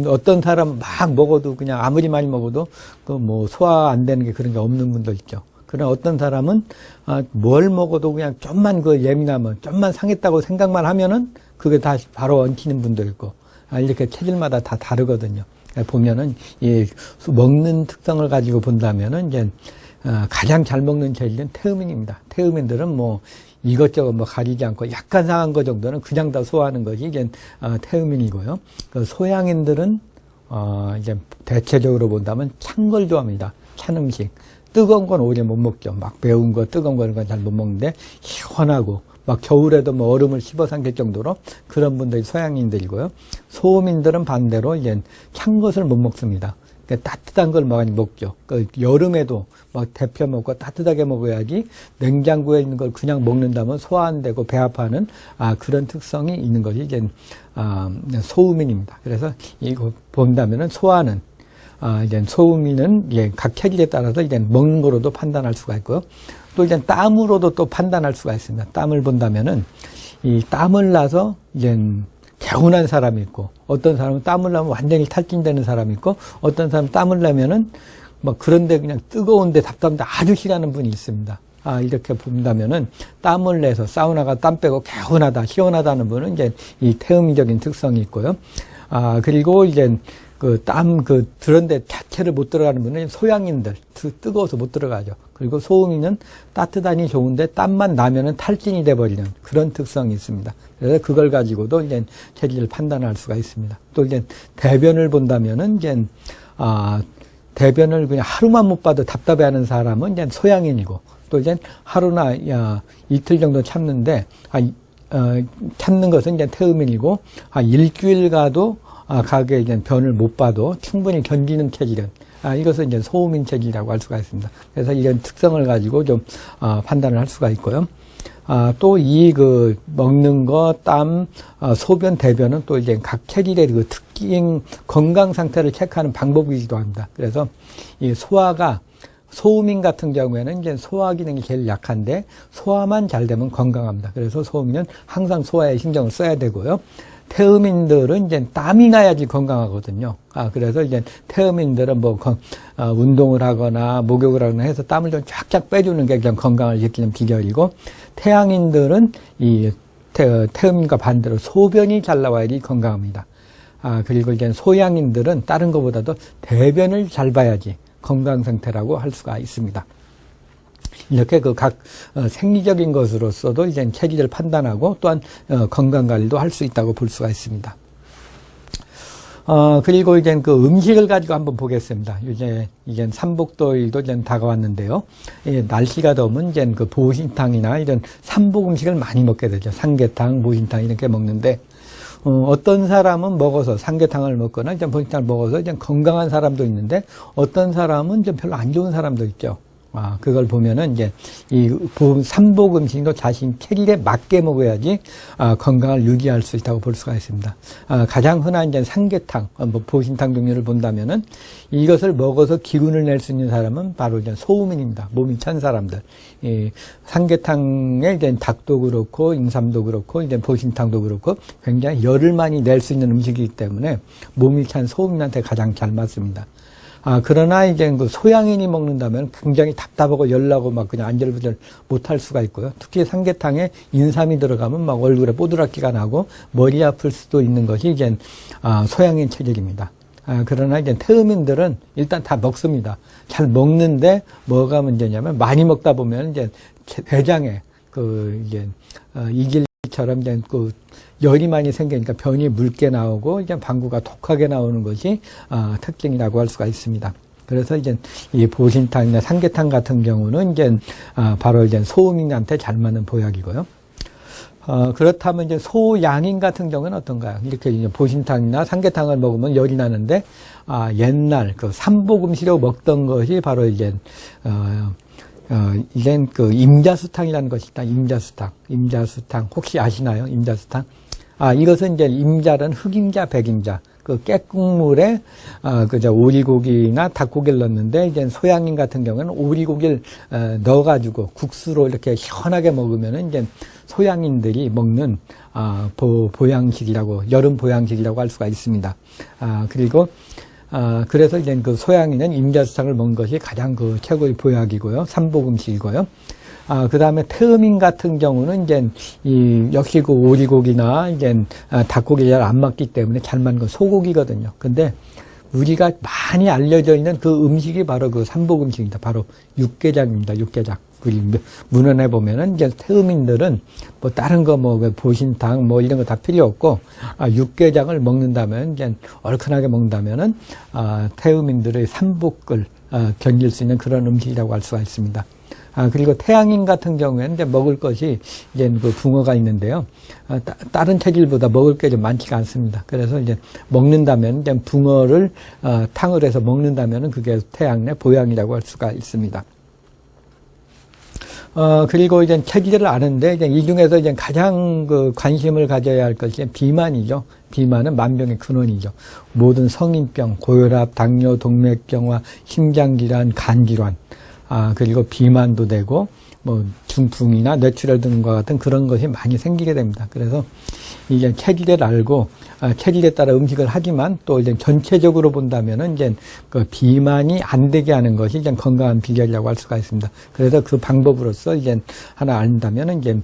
어떤 사람 막 먹어도 그냥 아무리 많이 먹어도 그 뭐 소화 안 되는 게 그런 게 없는 분도 있죠. 그러나 어떤 사람은 뭘 먹어도 그냥 좀만 그 예민하면 좀만 상했다고 생각만 하면은 그게 다 바로 얹히는 분도 있고 이렇게 체질마다 다 다르거든요. 보면은 이 먹는 특성을 가지고 본다면은 이제 가장 잘 먹는 체질은 태음인입니다. 태음인들은 뭐 이것저것 뭐 가리지 않고 약간 상한 거 정도는 그냥 다 소화하는 것이 이제 태음인이고요. 그 소양인들은 이제 대체적으로 본다면 찬 걸 좋아합니다. 찬 음식. 뜨거운 건 오히려 못 먹죠. 막 매운 거, 뜨거운 건 잘 못 먹는데 시원하고 막 겨울에도 뭐 얼음을 씹어 삼킬 정도로 그런 분들이 소양인들이고요. 소음인들은 반대로 이제 찬 것을 못 먹습니다. 따뜻한 걸 많이 먹죠. 여름에도 막 데펴 먹고 따뜻하게 먹어야지 냉장고에 있는 걸 그냥 먹는다면 소화 안 되고 배 아파하는 그런 특성이 있는 것이 이제 소음인입니다. 그래서 이거 본다면은 소화는 이제 소음인은 이제 각 체질에 따라서 이제 먹는 거로도 판단할 수가 있고요. 또 이제 땀으로도 또 판단할 수가 있습니다. 땀을 본다면은 이 땀을 나서 이제 개운한 사람이 있고, 어떤 사람은 땀을 나면 완전히 탈진되는 사람이 있고, 어떤 사람은 땀을 나면은 막 그런데 그냥 뜨거운데 답답한데 아주 싫어하는 분이 있습니다. 이렇게 본다면은 땀을 내서 사우나가 땀 빼고 개운하다, 시원하다는 분은 이제 이 태음적인 특성이 있고요. 그리고 이제 그런데 자체를 못 들어가는 분은 소양인들, 뜨거워서 못 들어가죠. 그리고 소음인은 따뜻하니 좋은데 땀만 나면은 탈진이 돼버리는 그런 특성이 있습니다. 그래서 그걸 가지고도 이제 체질을 판단할 수가 있습니다. 또 이제 대변을 본다면은 이제, 대변을 그냥 하루만 못 봐도 답답해하는 사람은 이제 소양인이고, 또 이제 하루나 이틀 정도 참는데, 참는 것은 이제 태음인이고, 일주일 가도 가게 이제 변을 못 봐도 충분히 견디는 체질은 이것은 이제 소음인 체질이라고 할 수가 있습니다. 그래서 이런 특성을 가지고 좀 판단을 할 수가 있고요. 또 먹는 거, 땀, 소변, 대변은 또 이제 각 체질의 그 특징, 건강 상태를 체크하는 방법이기도 합니다. 그래서 이 소화가 소음인 같은 경우에는 이제 소화 기능이 제일 약한데 소화만 잘 되면 건강합니다. 그래서 소음인은 항상 소화에 신경을 써야 되고요. 태음인들은 이제 땀이 나야지 건강하거든요. 그래서 이제 태음인들은 운동을 하거나 목욕을 하거나 해서 땀을 좀 쫙쫙 빼주는 게 그냥 건강을 지키는 비결이고, 태양인들은 이 태음인과 반대로 소변이 잘 나와야지 건강합니다. 그리고 이제 소양인들은 다른 것보다도 대변을 잘 봐야지 건강 상태라고 할 수가 있습니다. 이렇게 각 생리적인 것으로서도 이제 체질을 판단하고 또한 건강 관리도 할 수 있다고 볼 수가 있습니다. 그리고 이제 그 음식을 가지고 한번 보겠습니다. 이제 삼복도일도 이제 다가왔는데요. 날씨가 더우면 이제 그 보신탕이나 이런 삼복 음식을 많이 먹게 되죠. 삼계탕, 보신탕 이렇게 먹는데, 어떤 사람은 먹어서 삼계탕을 먹거나 이제 보신탕을 먹어서 이제 건강한 사람도 있는데, 어떤 사람은 좀 별로 안 좋은 사람도 있죠. 그걸 보면은 이제 삼복 음식도 자신 체질에 맞게 먹어야지 건강을 유지할 수 있다고 볼 수가 있습니다. 가장 흔한 이제 삼계탕, 보신탕 종류를 본다면은 이것을 먹어서 기운을 낼 수 있는 사람은 바로 이제 소음인입니다. 몸이 찬 사람들. 삼계탕에 이제 닭도 그렇고 인삼도 그렇고 이제 보신탕도 그렇고 굉장히 열을 많이 낼 수 있는 음식이기 때문에 몸이 찬 소음인한테 가장 잘 맞습니다. 그러나 이제 그 소양인이 먹는다면 굉장히 답답하고 열나고 막 그냥 안절부절 못할 수가 있고요. 특히 삼계탕에 인삼이 들어가면 막 얼굴에 뽀드락기가 나고 머리 아플 수도 있는 것이 이제 소양인 체질입니다. 그러나 이제 태음인들은 일단 다 먹습니다. 잘 먹는데 뭐가 문제냐면 많이 먹다 보면 이제 대장에 이길처럼 이제 열이 많이 생기니까 변이 묽게 나오고 이제 방구가 독하게 나오는 것이 특징이라고 할 수가 있습니다. 그래서 이제 이 보신탕이나 삼계탕 같은 경우는 이제 바로 이제 소음인한테 잘 맞는 보약이고요. 그렇다면 이제 소양인 같은 경우는 어떤가요? 이렇게 이제 보신탕이나 삼계탕을 먹으면 열이 나는데 옛날 그 삼복 음식으로 먹던 것이 바로 이제 이젠 임자수탕이라는 것이 있다. 임자수탕. 혹시 아시나요? 임자수탕? 이것은 이제 임자는 흑임자, 백임자. 깨국물에, 오리고기나 닭고기를 넣는데, 이제 소양인 같은 경우는 오리고기를, 넣어가지고 국수로 이렇게 시원하게 먹으면은 이제 소양인들이 먹는, 보양식이라고, 여름 보양식이라고 할 수가 있습니다. 그리고, 그래서 이제 그 소양인은 임자수탕을 먹는 것이 가장 최고의 보약이고요. 삼복 음식이고요. 그 다음에 태음인 같은 경우는 이제 역시 오리고기나 이제 닭고기 잘 안 맞기 때문에 잘 맞는 건 소고기거든요. 근데 우리가 많이 알려져 있는 그 음식이 바로 그 삼복 음식입니다. 바로 육개장입니다. 육개장. 우리 문헌에 보면은 이제 태음인들은 다른 거 보신탕 이런 거 다 필요 없고 육개장을 먹는다면 이제 얼큰하게 먹는다면은 태음인들의 삼복을 견딜 수 있는 그런 음식이라고 할 수가 있습니다. 그리고 태양인 같은 경우에는 이제 먹을 것이 이제 붕어가 있는데요. 다른 체질보다 먹을 게 좀 많지가 않습니다. 그래서 이제 먹는다면 이제 붕어를 탕을 해서 먹는다면은 그게 태양의 보양이라고 할 수가 있습니다. 그리고 이제 체질을 아는데 이제 이 중에서 이제 가장 관심을 가져야 할 것이 비만이죠. 비만은 만병의 근원이죠. 모든 성인병, 고혈압, 당뇨, 동맥경화, 심장질환, 간질환, 그리고 비만도 되고, 뭐 중풍이나 뇌출혈 등과 같은 그런 것이 많이 생기게 됩니다. 그래서 이제 체질을 알고 체질에 따라 음식을 하지만 또 이제 전체적으로 본다면은 이제 그 비만이 안 되게 하는 것이 이제 건강한 비결이라고 할 수가 있습니다. 그래서 그 방법으로서 이제 하나 안다면은 이제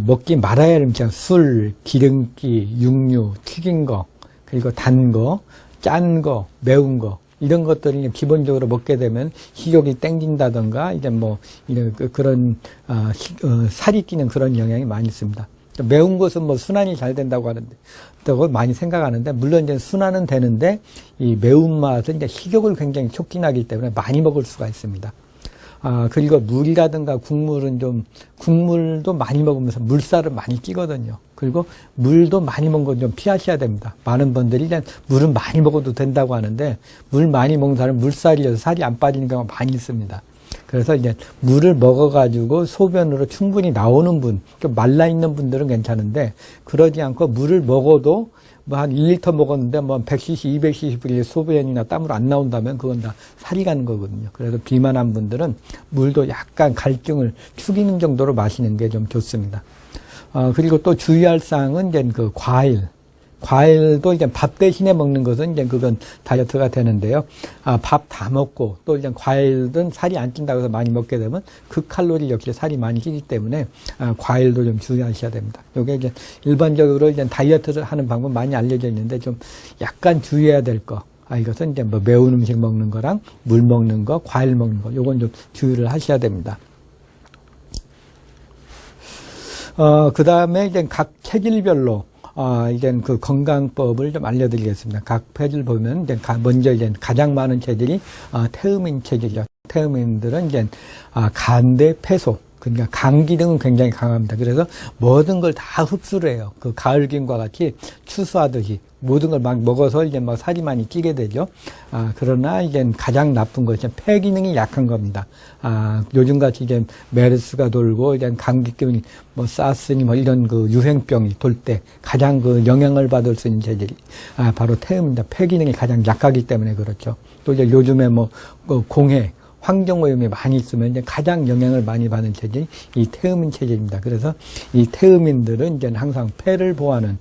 먹지 말아야 할 음식, 술, 기름기, 육류, 튀긴 거, 그리고 단 거, 짠 거, 매운 거, 이런 것들을 기본적으로 먹게 되면 식욕이 땡긴다던가, 이제 뭐, 이런 그런, 살이 찌는 그런 영향이 많이 있습니다. 매운 것은 뭐 순환이 잘 된다고 하는데, 또 많이 생각하는데, 물론 이제 순환은 되는데, 이 매운맛은 이제 식욕을 굉장히 촉진하기 때문에 많이 먹을 수가 있습니다. 그리고 물이라든가 국물도 많이 먹으면서 물살을 많이 찌거든요. 그리고 물도 많이 먹는 건 좀 피하셔야 됩니다. 많은 분들이 이제 물은 많이 먹어도 된다고 하는데, 물 많이 먹는 사람은 물살이어서 살이 안 빠지는 경우가 많이 있습니다. 그래서 이제 물을 먹어가지고 소변으로 충분히 나오는 분, 좀 말라있는 분들은 괜찮은데, 그러지 않고 물을 먹어도 뭐 한 1리터 먹었는데 뭐 100cc, 200cc 소변이나 땀으로 안 나온다면 그건 다 살이 가는 거거든요. 그래서 비만한 분들은 물도 약간 갈증을 죽이는 정도로 마시는 게 좀 좋습니다. 그리고 또 주의할 사항은 이제 그 과일도 이제 밥 대신에 먹는 것은 이제 그건 다이어트가 되는데요. 밥 다 먹고 또 이제 과일은 살이 안 찐다고 해서 많이 먹게 되면 그 칼로리 역시 살이 많이 찌기 때문에 과일도 좀 주의하셔야 됩니다. 요게 이제 일반적으로 이제 다이어트를 하는 방법 많이 알려져 있는데 좀 약간 주의해야 될 거. 이것은 이제 뭐 매운 음식 먹는 거랑 물 먹는 거, 과일 먹는 거, 요건 좀 주의를 하셔야 됩니다. 그 다음에 이제 각 체질별로 이제 그 건강법을 좀 알려드리겠습니다. 각 체질 보면 이제 먼저 이제 가장 많은 체질이 태음인 체질이죠. 태음인들은 이제 간대 폐소, 그러니까 간 기능은 굉장히 강합니다. 그래서 모든 걸 다 흡수를 해요. 그 가을김과 같이 추수하듯이 모든 걸 막 먹어서 이제 막 살이 많이 찌게 되죠. 그러나 이제 가장 나쁜 것이 폐 기능이 약한 겁니다. 요즘같이 이제 메르스가 돌고 이제 감기병이 뭐 사스니 뭐 이런 그 유행병이 돌 때 가장 그 영향을 받을 수 있는 체질이 바로 태음입니다. 폐 기능이 가장 약하기 때문에 그렇죠. 또 이제 요즘에 뭐 공해 환경오염이 많이 있으면 이제 가장 영향을 많이 받는 체질이 이 태음인 체질입니다. 그래서 이 태음인들은 이제 항상 폐를 보호하는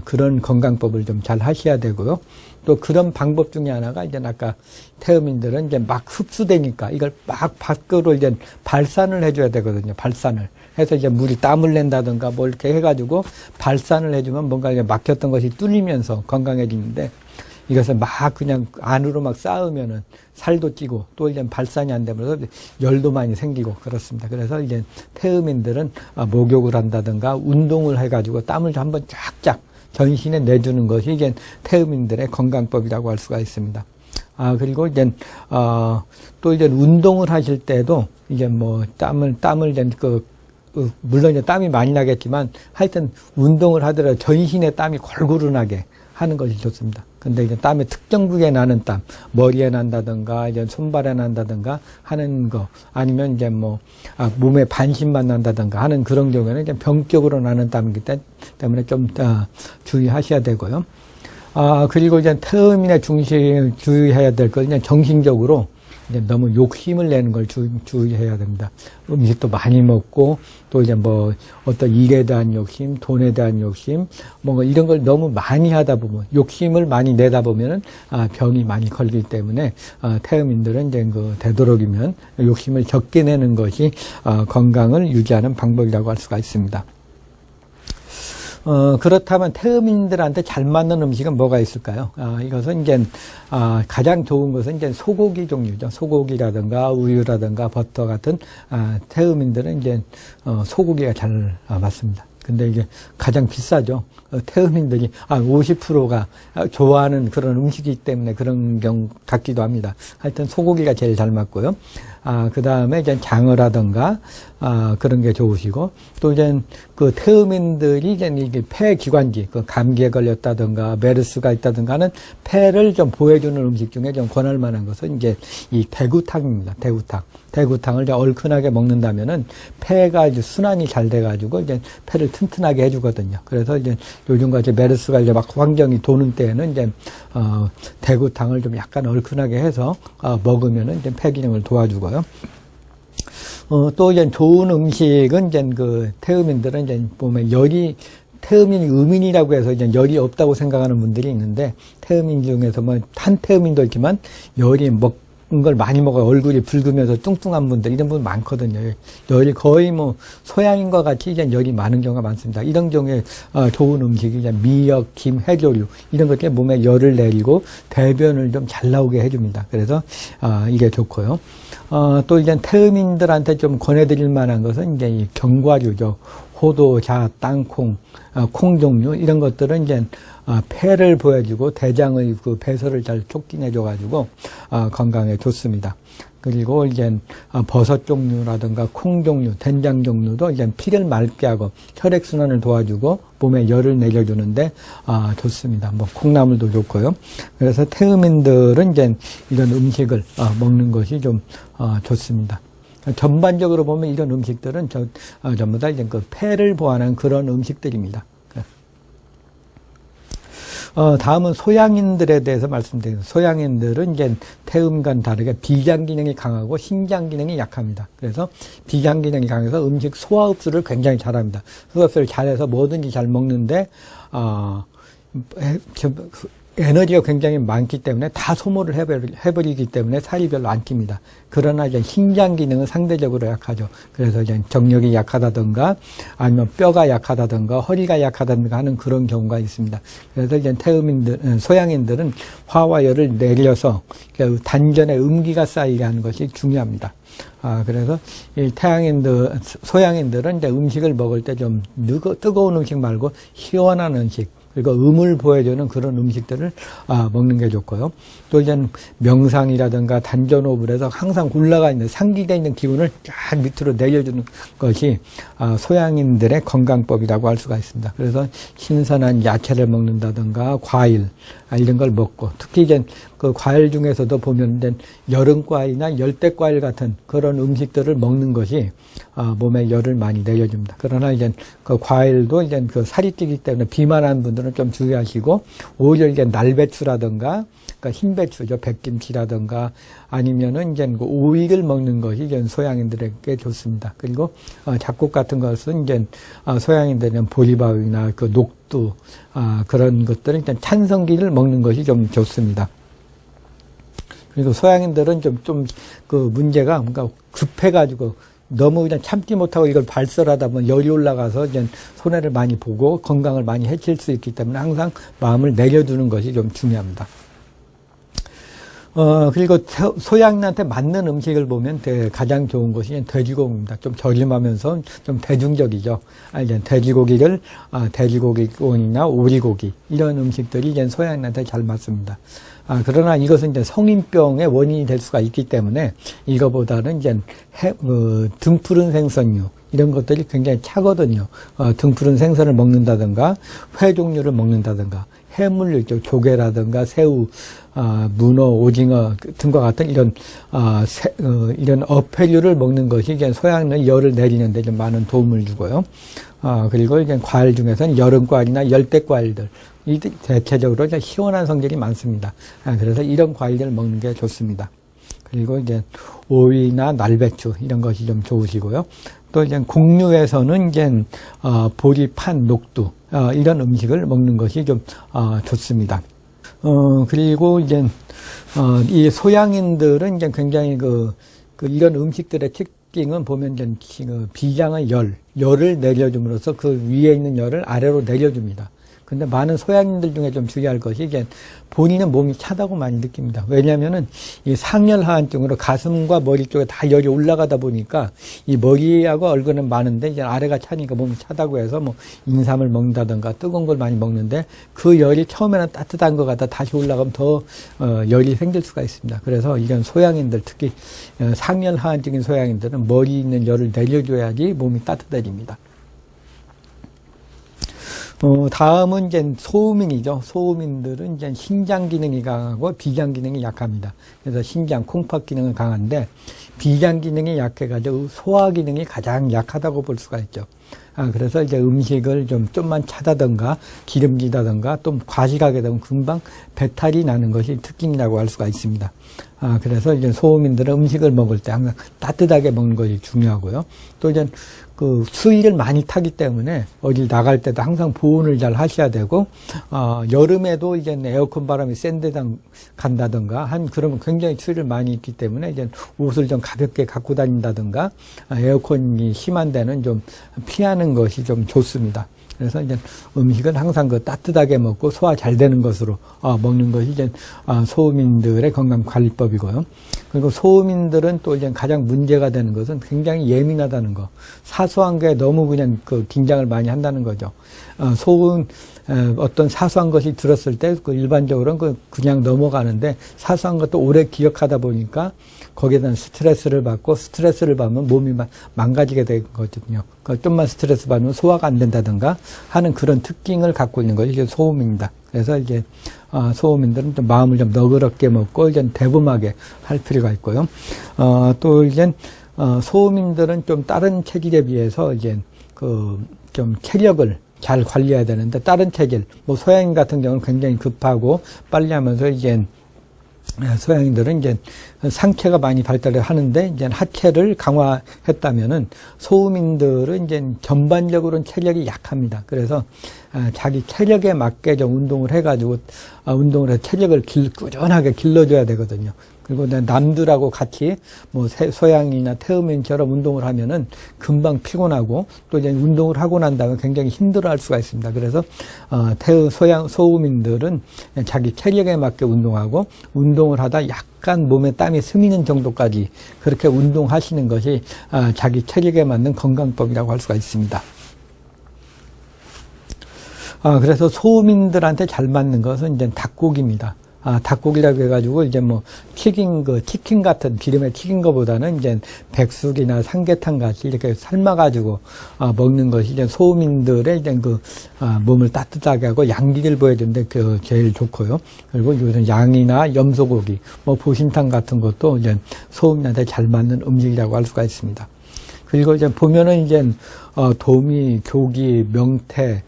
그런 건강법을 좀 잘 하셔야 되고요. 또 그런 방법 중에 하나가 이제 아까 태음인들은 이제 막 흡수되니까 이걸 막 밖으로 이제 발산을 해줘야 되거든요. 발산을 해서 이제 물이 땀을 낸다든가 뭐 이렇게 해가지고 발산을 해주면 뭔가 이제 막혔던 것이 뚫리면서 건강해지는데. 이것을 막 그냥 안으로 막 쌓으면은 살도 찌고 또 이제 발산이 안 되면서 열도 많이 생기고 그렇습니다. 그래서 이제 태음인들은 목욕을 한다든가 운동을 해가지고 땀을 한번 쫙쫙 전신에 내주는 것이 이제 태음인들의 건강법이라고 할 수가 있습니다. 그리고 이제 또 이제 운동을 하실 때도 이제 뭐 땀을 이제 물론 이제 땀이 많이 나겠지만 하여튼 운동을 하더라도 전신에 땀이 골고루 나게 하는 것이 좋습니다. 근데 이제 땀이 특정 부위에 나는 땀, 머리에 난다든가, 이제 손발에 난다든가 하는 거, 아니면 이제 뭐, 몸에 반신만 난다든가 하는 그런 경우에는 이제 병적으로 나는 땀이기 때문에 좀 주의하셔야 되고요. 그리고 이제 태음인의 주의해야 될 건 이제 정신적으로 이제 너무 욕심을 내는 걸 주의해야 됩니다. 음식도 많이 먹고, 또 이제 뭐, 어떤 일에 대한 욕심, 돈에 대한 욕심, 뭔가 이런 걸 너무 많이 하다 보면, 욕심을 많이 내다 보면은, 병이 많이 걸리기 때문에, 태음인들은 이제 되도록이면 욕심을 적게 내는 것이, 건강을 유지하는 방법이라고 할 수가 있습니다. 그렇다면 태음인들한테 잘 맞는 음식은 뭐가 있을까요? 이것은 이제, 가장 좋은 것은 이제 소고기 종류죠. 소고기라든가 우유라든가 버터 같은, 태음인들은 이제, 소고기가 잘 맞습니다. 근데 이게 가장 비싸죠. 태음인들이 50%가 좋아하는 그런 음식이기 때문에 그런 경우 같기도 합니다. 하여튼 소고기가 제일 잘 맞고요. 그 다음에 이제 장어라든가 그런 게 좋으시고 또 이제 그 태음인들이 이제 이게 폐 기관지 그 감기에 걸렸다든가 메르스가 있다든가 하는 폐를 좀 보호해주는 음식 중에 좀 권할 만한 것은 이제 이 대구탕입니다. 대구탕을 이제 얼큰하게 먹는다면은 폐가 이제 순환이 잘 돼가지고 이제 폐를 튼튼하게 해주거든요. 그래서 이제 요즘같이 메르스가 이제 막 환경이 도는 때에는 이제 대구탕을 좀 약간 얼큰하게 해서 먹으면은 이제 폐 기능을 도와주고요. 또 이제 좋은 음식은 이제 그 태음인들은 이제 보면 태음인이 음인이라고 해서 이제 열이 없다고 생각하는 분들이 있는데, 태음인 중에서 뭐 탄태음인도 있지만 열이 먹은 걸 많이 먹어요. 얼굴이 붉으면서 뚱뚱한 분들, 이런 분 많거든요. 열이 거의 뭐 소양인과 같이 이제 열이 많은 경우가 많습니다. 이런 경우에 좋은 음식이 이제 미역, 김, 해조류 이런 것들이 몸에 열을 내리고 대변을 좀 잘 나오게 해줍니다. 그래서 이게 좋고요. 또 이제 태음인들한테 좀 권해드릴 만한 것은 이제 이 견과류죠. 호도, 자, 땅콩, 콩 종류 이런 것들은 이제 폐를 보여주고 대장의 그 배설을 잘 촉진해줘가지고 건강에 좋습니다. 그리고 이제 버섯 종류라든가 콩 종류, 된장 종류도 이제 피를 맑게 하고 혈액 순환을 도와주고 몸에 열을 내려주는데 좋습니다. 뭐 콩나물도 좋고요. 그래서 태음인들은 이제 이런 음식을 먹는 것이 좀 좋습니다. 전반적으로 보면 이런 음식들은 전부 다 이제 그 폐를 보완한 그런 음식들입니다. 다음은 소양인들에 대해서 말씀드리겠습니다. 소양인들은 이제 태음과는 다르게 비장 기능이 강하고 신장 기능이 약합니다. 그래서 비장 기능이 강해서 음식 소화 흡수를 굉장히 잘합니다. 소화 흡수를 잘해서 뭐든지 잘 먹는데 에너지가 굉장히 많기 때문에 다 소모를 해버리기 때문에 살이 별로 안 찝니다. 그러나 이제 신장 기능은 상대적으로 약하죠. 그래서 이제 정력이 약하다든가 아니면 뼈가 약하다든가 허리가 약하다든가 하는 그런 경우가 있습니다. 그래서 이제 소양인들은 화와 열을 내려서 단전에 음기가 쌓이게 하는 것이 중요합니다. 그래서 이 소양인들은 이제 음식을 먹을 때 좀 뜨거운 음식 말고 시원한 음식, 그리고 음을 보여주는 그런 음식들을 먹는 게 좋고요. 또 이제 명상이라든가 단전호흡을 해서 항상 올라가 있는 상기되어 있는 기운을 쫙 밑으로 내려주는 것이 소양인들의 건강법이라고 할 수가 있습니다. 그래서 신선한 야채를 먹는다든가 과일 이런 걸 먹고, 특히 이제 그 과일 중에서도 보면 이제 여름 과일이나 열대 과일 같은 그런 음식들을 먹는 것이 몸에 열을 많이 내려줍니다. 그러나 이제 그 과일도 이제 그 살이 찌기 때문에 비만한 분들은 좀 주의하시고, 오히려 이제 날배추라든가 그러니까 흰배추죠. 백김치라든가 아니면은 이제 그 오이를 먹는 것이 이제 소양인들에게 좋습니다. 그리고 잡곡 같은 것은 이제 소양인들은 보리밥이나 그 녹두 그런 것들은 일단 찬성기를 먹는 것이 좀 좋습니다. 그리고 소양인들은 좀 그 문제가 뭔가 급해가지고 너무 그냥 참지 못하고 이걸 발설하다 보면 열이 올라가서 이제 손해를 많이 보고 건강을 많이 해칠 수 있기 때문에 항상 마음을 내려두는 것이 좀 중요합니다. 그리고 소양인한테 맞는 음식을 보면 가장 좋은 것이 돼지고기입니다. 좀 저렴하면서 좀 대중적이죠. 이제 돼지고기나 오리고기 이런 음식들이 이제 소양인한테 잘 맞습니다. 그러나 이것은 이제 성인병의 원인이 될 수가 있기 때문에 이거보다는 이제 등푸른 생선류 이런 것들이 굉장히 차거든요. 등푸른 생선을 먹는다든가 회 종류를 먹는다든가 해물류 있죠. 조개라든가 새우, 문어, 오징어 등과 같은 이런 어패류를 먹는 것이 이제 소양의 열을 내리는 데 좀 많은 도움을 주고요. 그리고 이제 과일 중에서는 여름 과일이나 열대 과일들 이 대체적으로 이제 시원한 성질이 많습니다. 그래서 이런 과일들을 먹는 게 좋습니다. 그리고 이제 오이나 날배추 이런 것이 좀 좋으시고요. 또 이제 곡류에서는 이제 보리판, 녹두 이런 음식을 먹는 것이 좀 좋습니다. 그리고 이제 이 소양인들은 이제 굉장히 이런 음식들의 특징은 보면 이제 비장의 열을 내려줌으로써 그 위에 있는 열을 아래로 내려줍니다. 근데 많은 소양인들 중에 좀 주의할 것이 이제 본인은 몸이 차다고 많이 느낍니다. 왜냐하면은 이 상열하한증으로 가슴과 머리 쪽에 다 열이 올라가다 보니까 이 머리하고 얼굴은 많은데 이제 아래가 차니까 몸이 차다고 해서 뭐 인삼을 먹는다든가 뜨거운 걸 많이 먹는데 그 열이 처음에는 따뜻한 것 같다 다시 올라가면 더 열이 생길 수가 있습니다. 그래서 이런 소양인들 특히 상열하한증인 소양인들은 머리 있는 열을 내려줘야지 몸이 따뜻해집니다. 다음은 이제 소음인이죠. 소음인들은 이제 신장 기능이 강하고 비장 기능이 약합니다. 그래서 신장, 콩팥 기능은 강한데 비장 기능이 약해가지고 소화 기능이 가장 약하다고 볼 수가 있죠. 그래서 이제 음식을 좀만 차다든가 기름지다든가 또 과식하게 되면 금방 배탈이 나는 것이 특징이라고 할 수가 있습니다. 그래서 이제 소음인들은 음식을 먹을 때 항상 따뜻하게 먹는 것이 중요하고요. 또 이제 그 추위를 많이 타기 때문에 어딜 나갈 때도 항상 보온을 잘 하셔야 되고, 여름에도 이제 에어컨 바람이 센 데 간다든가 그러면 굉장히 추위를 많이 입기 때문에 이제 옷을 좀 가볍게 갖고 다닌다든가, 에어컨이 심한 데는 좀 피하는 것이 좀 좋습니다. 그래서 이제 음식은 항상 그 따뜻하게 먹고 소화 잘 되는 것으로 먹는 것이 이제 소음인들의 건강 관리법이고요. 그리고 소음인들은 또 이제 가장 문제가 되는 것은 굉장히 예민하다는 거. 사소한 게 너무 그냥 그 긴장을 많이 한다는 거죠. 어떤 사소한 것이 들었을 때 그 일반적으로는 그냥 넘어가는데 사소한 것도 오래 기억하다 보니까 거기에 대한 스트레스를 받고 스트레스를 받으면 몸이 망가지게 되거든요. 좀만 스트레스 받으면 소화가 안 된다든가 하는 그런 특징을 갖고 있는 것이 이제 소음입니다. 그래서 이제 소음인들은 좀 마음을 좀 너그럽게 먹고 이제 대범하게 할 필요가 있고요. 또 이제 소음인들은 좀 다른 체질에 비해서 이제 좀 체력을 잘 관리해야 되는데, 다른 체질, 소양인 같은 경우는 굉장히 급하고 빨리 하면서 이제 소양인들은 이제 상체가 많이 발달을 하는데, 이제 하체를 강화했다면은 소음인들은 이제 전반적으로는 체력이 약합니다. 그래서 자기 체력에 맞게 좀 운동을 해가지고, 운동을 해서 체력을 꾸준하게 길러줘야 되거든요. 그리고 남들하고 같이 소양이나 태음인처럼 운동을 하면은 금방 피곤하고, 또 이제 운동을 하고 난 다음에 굉장히 힘들어 할 수가 있습니다. 그래서 소음인들은 자기 체력에 맞게 운동하고, 운동을 하다 약간 몸에 땀이 스미는 정도까지 그렇게 운동하시는 것이 자기 체력에 맞는 건강법이라고 할 수가 있습니다. 그래서 소음인들한테 잘 맞는 것은 이제 닭고기입니다. 닭고기라고 해가지고 이제 치킨 같은 기름에 튀긴 것보다는 이제 백숙이나 삼계탕 같이 이렇게 삶아가지고 먹는 것이 이제 소음인들의 이제 몸을 따뜻하게 하고 양기를 보여주는데 제일 좋고요. 그리고 요즘 양이나 염소고기, 보신탕 같은 것도 이제 소음인한테 잘 맞는 음식이라고 할 수가 있습니다. 그리고 이제 보면은 이제 도미, 조기, 명태,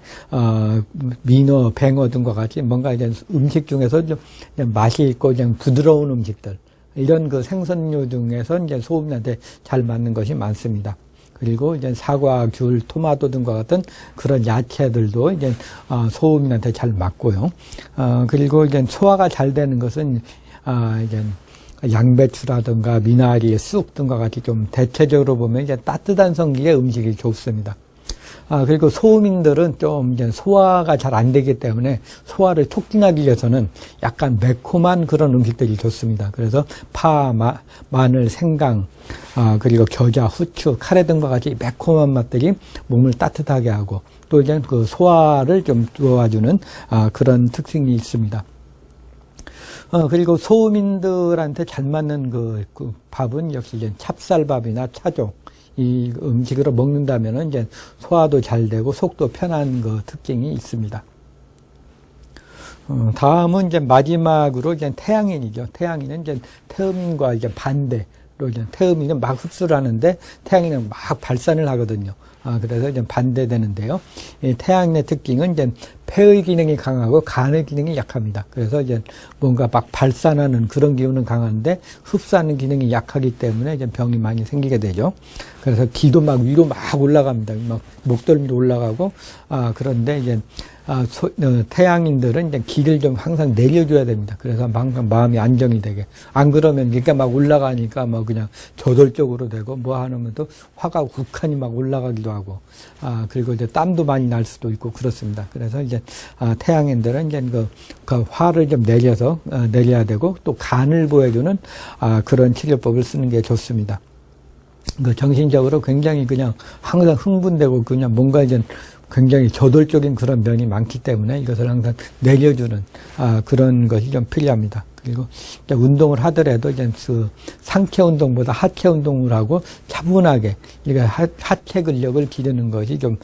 민어, 뱅어 등과 같이 뭔가 이제 음식 중에서 좀 맛이 있고 그냥 부드러운 음식들, 이런 생선류 중에서 이제 소음인한테 잘 맞는 것이 많습니다. 그리고 이제 사과, 귤, 토마토 등과 같은 그런 야채들도 이제 소음인한테 잘 맞고요. 그리고 이제 소화가 잘 되는 것은 이제 양배추라든가 미나리, 쑥 등과 같이 좀 대체적으로 보면 이제 따뜻한 성질의 음식이 좋습니다. 그리고 소음인들은 좀 이제 소화가 잘 안 되기 때문에 소화를 촉진하기 위해서는 약간 매콤한 그런 음식들이 좋습니다. 그래서 파, 마늘, 생강, 그리고 겨자, 후추, 카레 등과 같이 매콤한 맛들이 몸을 따뜻하게 하고, 또 이제 소화를 좀 도와주는 그런 특징이 있습니다. 그리고 소음인들한테 잘 맞는 그 밥은 역시 이제 찹쌀밥이나 차종, 이 음식으로 먹는다면은 이제 소화도 잘 되고 속도 편한 특징이 있습니다. 다음은 이제 마지막으로 이제 태양인이죠. 태양인은 이제 태음인과 이제 반대로, 이제 태음인은 막 흡수를 하는데 태양인은 막 발산을 하거든요. 그래서 이제 반대되는데요. 이 태양인의 특징은 이제 폐의 기능이 강하고 간의 기능이 약합니다. 그래서 이제 뭔가 막 발산하는 그런 기운은 강한데 흡수하는 기능이 약하기 때문에 이제 병이 많이 생기게 되죠. 그래서 기도 막 위로 막 올라갑니다. 막 목덜미로 올라가고, 그런데 이제 태양인들은 이제 기를 좀 항상 내려줘야 됩니다. 그래서 항상 마음이 안정이 되게. 안 그러면 그러니까 막 올라가니까 뭐 그냥 저돌적으로 되고, 하면 또 화가 욱하니 막 올라가기도 하고, 그리고 이제 땀도 많이 날 수도 있고 그렇습니다. 그래서 이제 태양인들은 이제 그 화를 좀 내려야 되고, 또 간을 보여주는 그런 치료법을 쓰는 게 좋습니다. 정신적으로 굉장히 그냥 항상 흥분되고 그냥 뭔가 이제 굉장히 저돌적인 그런 면이 많기 때문에 이것을 항상 내려주는 그런 것이 좀 필요합니다. 그리고 운동을 하더라도 이제 상체 운동보다 하체 운동을 하고 차분하게 하체 근력을 기르는 것이 좀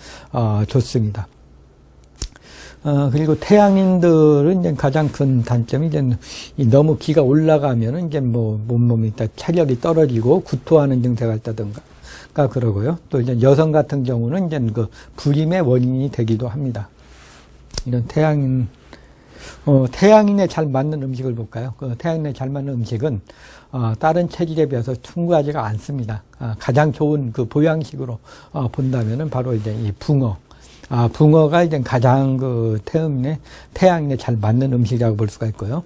좋습니다. 그리고 태양인들은 이제 가장 큰 단점이 이제 너무 기가 올라가면은 이제 뭐 몸이 있다 체력이 떨어지고 구토하는 증세가 있다든가 그러고요. 또 이제 여성 같은 경우는 이제 그 불임의 원인이 되기도 합니다. 이런 태양인에 잘 맞는 음식을 볼까요? 태양인에 잘 맞는 음식은 다른 체질에 비해서 퉁구하지가 않습니다. 가장 좋은 그 보양식으로 본다면은 바로 이제 이 붕어. 붕어가 이제 가장 그 태양인에 잘 맞는 음식이라고 볼 수가 있고요.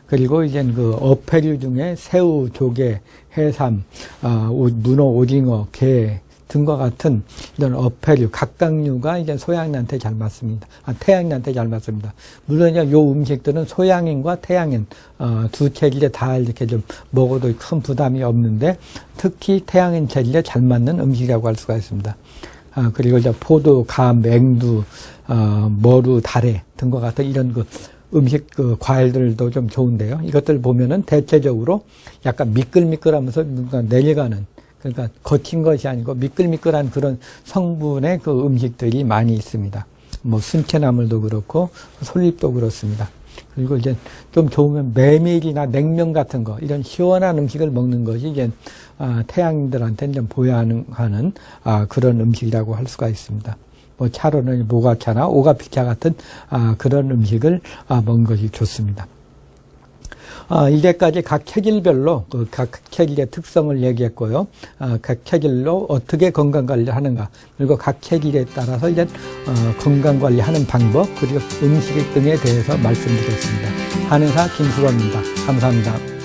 그리고 이제 그 어패류 중에 새우, 조개, 해삼, 문어, 오징어, 게 등과 같은 이런 어패류, 각각류가 이제 소양인한테 잘 맞습니다. 태양인한테 잘 맞습니다. 물론 이 음식들은 소양인과 태양인, 두 체질에 다 이렇게 좀 먹어도 큰 부담이 없는데 특히 태양인 체질에 잘 맞는 음식이라고 할 수가 있습니다. 그리고 이제 포도, 감, 맹두, 머루, 다래 등과 같은 이런 그 음식 그 과일들도 좀 좋은데요. 이것들 보면은 대체적으로 약간 미끌미끌하면서 뭔가 내려가는 그러니까 거친 것이 아니고 미끌미끌한 그런 성분의 그 음식들이 많이 있습니다. 뭐 순채나물도 그렇고 솔잎도 그렇습니다. 그리고 이제 좀 좋으면 메밀이나 냉면 같은 거 이런 시원한 음식을 먹는 것이 이제 태양인들한테는 좀 보여하는 그런 음식이라고 할 수가 있습니다. 뭐 차로는 모가차나 오가피차 같은 그런 음식을 먹는 것이 좋습니다. 이제까지 각 체질별로 각 체질의 특성을 얘기했고요. 각 체질로 어떻게 건강관리를 하는가, 그리고 각 체질에 따라서 이제 건강관리하는 방법, 그리고 음식 등에 대해서 말씀드렸습니다. 한의사 김수건입니다. 감사합니다.